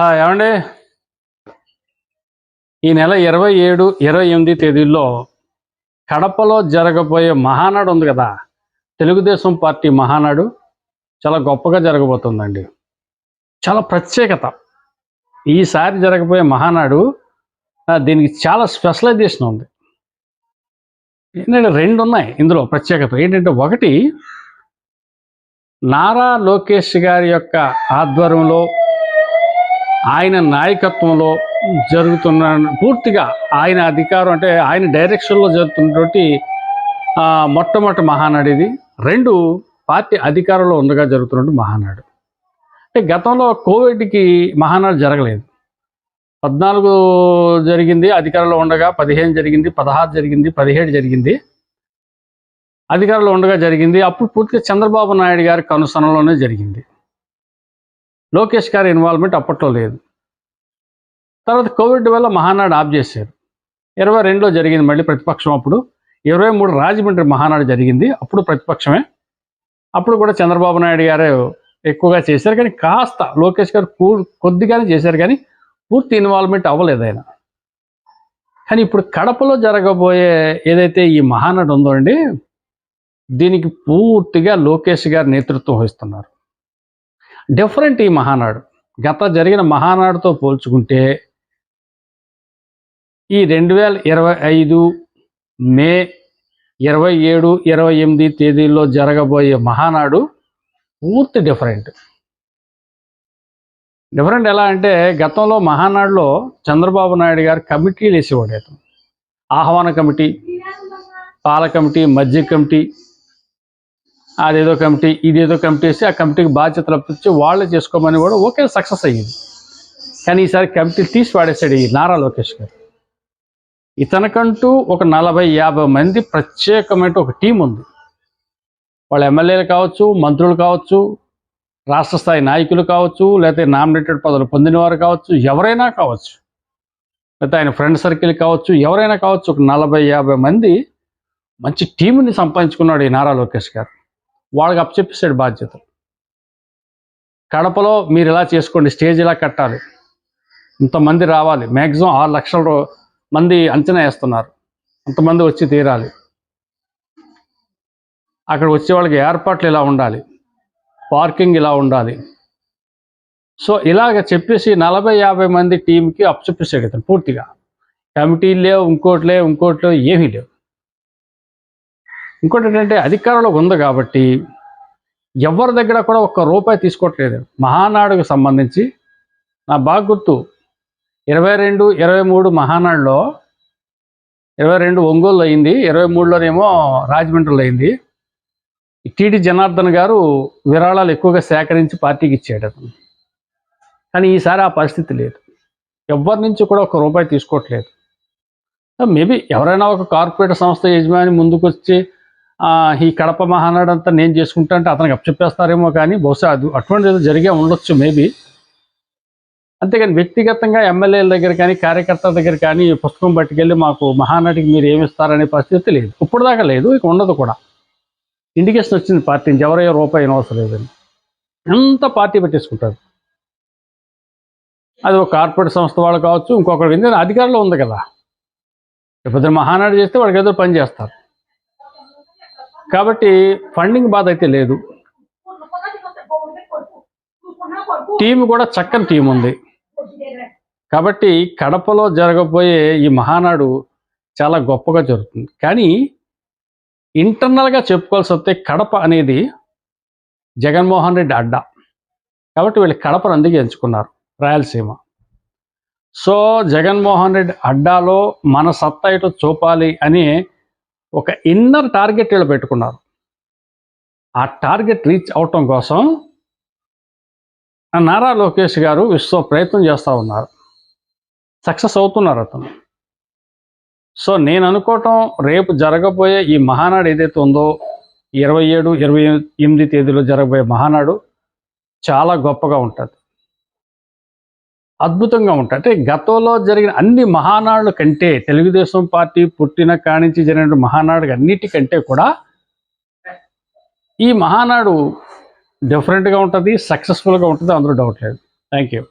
ఏమండి, ఈ నెల 27, 28 తేదీల్లో కడపలో జరగబోయే మహానాడు ఉంది కదా, తెలుగుదేశం పార్టీ మహానాడు చాలా గొప్పగా జరగబోతుందండి. చాలా ప్రత్యేకత. ఈసారి జరగబోయే మహానాడు దీనికి చాలా స్పెషలైజేషన్ ఉంది. ఏంటంటే 2 ఉన్నాయి ఇందులో ప్రత్యేకత. ఏంటంటే, ఒకటి, నారా లోకేష్ గారి యొక్క ఆధ్వర్యంలో, ఆయన నాయకత్వంలో జరుగుతున్న, పూర్తిగా ఆయన అధికారం అంటే ఆయన డైరెక్షన్లో జరుగుతున్నటువంటి మొట్టమొదటి మహానాడు ఇది. 2, పార్టీ అధికారంలో ఉండగా జరుగుతున్నటువంటి మహానాడు. అంటే గతంలో కోవిడ్కి మహానాడు జరగలేదు. 14 జరిగింది అధికారంలో ఉండగా, 15 జరిగింది, 16 జరిగింది, 17 జరిగింది, అధికారంలో ఉండగా జరిగింది. అప్పుడు పూర్తిగా చంద్రబాబు నాయుడు గారి కనుసనలోనే జరిగింది. లోకేష్ గారి ఇన్వాల్వ్మెంట్ అప్పట్లో లేదు. తర్వాత కోవిడ్ వల్ల మహానాడు ఆఫ్ చేశారు. 22లో జరిగింది మళ్ళీ ప్రతిపక్షం. అప్పుడు 23 రాజమండ్రి మహానాడు జరిగింది, అప్పుడు ప్రతిపక్షమే. అప్పుడు కూడా చంద్రబాబు నాయుడు గారు ఎక్కువగా చేశారు, కానీ కాస్త లోకేష్ గారు కొద్దిగానే చేశారు, కానీ పూర్తి ఇన్వాల్వ్మెంట్ అవ్వలేదు ఆయన. కానీ ఇప్పుడు కడపలో జరగబోయే ఏదైతే ఈ మహానాడు ఉందో అండి, దీనికి పూర్తిగా లోకేష్ గారు నేతృత్వం వహిస్తున్నారు. డిఫరెంట్ ఈ మహానాడు. గత జరిగిన మహానాడుతో పోల్చుకుంటే ఈ 2025 మే 27, 28 తేదీల్లో జరగబోయే మహానాడు పూర్తి డిఫరెంట్. ఎలా అంటే, గతంలో మహానాడులో చంద్రబాబు నాయుడు గారు కమిటీలు వేసేవాడు. ఆహ్వాన కమిటీ, పాల కమిటీ, మధ్య కమిటీ, అదేదో కమిటీ, ఇదేదో కమిటీ వేసి ఆ కమిటీకి బాధ్యతలు అప్పించి వాళ్ళే చేసుకోమని కూడా ఓకే, సక్సెస్ అయ్యింది. కానీ ఈసారి కమిటీలు తీసి వాడేశాడు ఈ నారా లోకేష్ గారు. ఇతనికంటూ ఒక 40-50 మంది ప్రత్యేకమైన ఒక టీం ఉంది. వాళ్ళ ఎమ్మెల్యేలు కావచ్చు, మంత్రులు కావచ్చు, రాష్ట్ర స్థాయి నాయకులు కావచ్చు, లేకపోతే నామినేటెడ్ పదవులు పొందినవారు కావచ్చు, ఎవరైనా కావచ్చు, లేకపోతే ఆయన ఫ్రెండ్ సర్కిల్ కావచ్చు, ఎవరైనా కావచ్చు. ఒక 40-50 మంది మంచి టీంని సంపాదించుకున్నాడు ఈ నారా లోకేష్ గారు. వాళ్ళకి అప్పచెప్పేశాడు బాధ్యతలు. కడపలో మీరు ఇలా చేసుకోండి, స్టేజ్ ఇలా కట్టాలి, ఇంతమంది రావాలి, మ్యాక్సిమం 6 లక్షల మంది అంచనా వేస్తున్నారు, అంతమంది వచ్చి తీరాలి, అక్కడ వచ్చే వాళ్ళకి ఏర్పాట్లు ఇలా ఉండాలి, పార్కింగ్ ఇలా ఉండాలి. సో ఇలాగ చెప్పేసి 40-50 మంది టీంకి అప్పచెప్పేసాడు ఇతను పూర్తిగా. కమిటీలు లేవు, ఇంకోటి ఏమీ లేవు. ఇంకోటి ఏంటంటే, అధికారంలో ఉంది కాబట్టి ఎవరి దగ్గర కూడా ఒక్క రూపాయి తీసుకోవట్లేదు. మహానాడుకు సంబంధించి నా బాగా గుర్తు, 22, 23 మహానాడులో 22 ఒంగోలు అయింది, 23లోనేమో రాజమండ్రిలో అయింది. టీడీ జనార్దన్ గారు విరాళాలు ఎక్కువగా సేకరించి పార్టీకి ఇచ్చాడు అతను. కానీ ఈసారి ఆ పరిస్థితి లేదు. ఎవరి నుంచి కూడా ఒక రూపాయి తీసుకోవట్లేదు. మేబీ ఎవరైనా ఒక కార్పొరేట్ సంస్థ యజమాని ముందుకు వచ్చి ఈ కడప మహానాడు అంతా నేను చేసుకుంటా అంటే అతనికి అప్పచెప్పేస్తారేమో, కానీ బహుశా అటువంటిది జరిగే ఉండొచ్చు మేబీ. అంతేగాని వ్యక్తిగతంగా ఎమ్మెల్యేల దగ్గర కానీ, కార్యకర్తల దగ్గర కానీ పుస్తకం పట్టుకెళ్ళి మాకు మహానాటికి మీరు ఏమిస్తారనే పరిస్థితి లేదు, ఇప్పుడు దాకా లేదు, ఇక ఉండదు కూడా. ఇండికేషన్ వచ్చింది పార్టీ నుంచి, ఎవరయ్యో రూపాయి అవసరం లేదని. ఎంత పార్టీ పెట్టేసుకుంటారు. అది ఒక కార్పొరేట్ సంస్థ వాళ్ళు కావచ్చు, ఇంకొకటి, ఎందుకంటే అధికారంలో ఉంది కదా. ఇప్పుడు మహానాడు చేస్తే వాడికి ఏదో పని చేస్తారు. కాబట్టి ఫండింగ్ బాధ అయితే లేదు. టీం కూడా చక్కని టీం ఉంది. కాబట్టి కడపలో జరగబోయే ఈ మహానాడు చాలా గొప్పగా జరుగుతుంది. కానీ ఇంటర్నల్గా చెప్పుకోవాల్సి వస్తే, కడప అనేది జగన్మోహన్ రెడ్డి అడ్డా. కాబట్టి వీళ్ళు కడపను అందుకే ఎంచుకున్నారు, రాయలసీమ. సో జగన్మోహన్ రెడ్డి అడ్డాలో మన సత్తా ఇటు చూపాలి అని ఒక ఇన్నర్ టార్గెట్ వీళ్ళు పెట్టుకున్నారు. ఆ టార్గెట్ రీచ్ అవటం కోసం నారా లోకేష్ గారు విశ్వ ప్రయత్నం చేస్తూ ఉన్నారు, సక్సెస్ అవుతున్నారు అతను. సో నేను అనుకోవటం, రేపు జరగబోయే ఈ మహానాడు ఏదైతే ఉందో, 27, 28 తేదీలో జరగబోయే మహానాడు చాలా గొప్పగా ఉంటుంది, అద్భుతంగా ఉంటుంది. అంటే గతంలో జరిగిన అన్ని మహానాడుల కంటే, తెలుగుదేశం పార్టీ పుట్టిన కానించి జరిగిన మహానాడు అన్నిటికంటే కూడా ఈ మహానాడు డిఫరెంట్గా ఉంటుంది, సక్సెస్ఫుల్గా ఉంటుంది, అందులో డౌట్ లేదు. Thank you.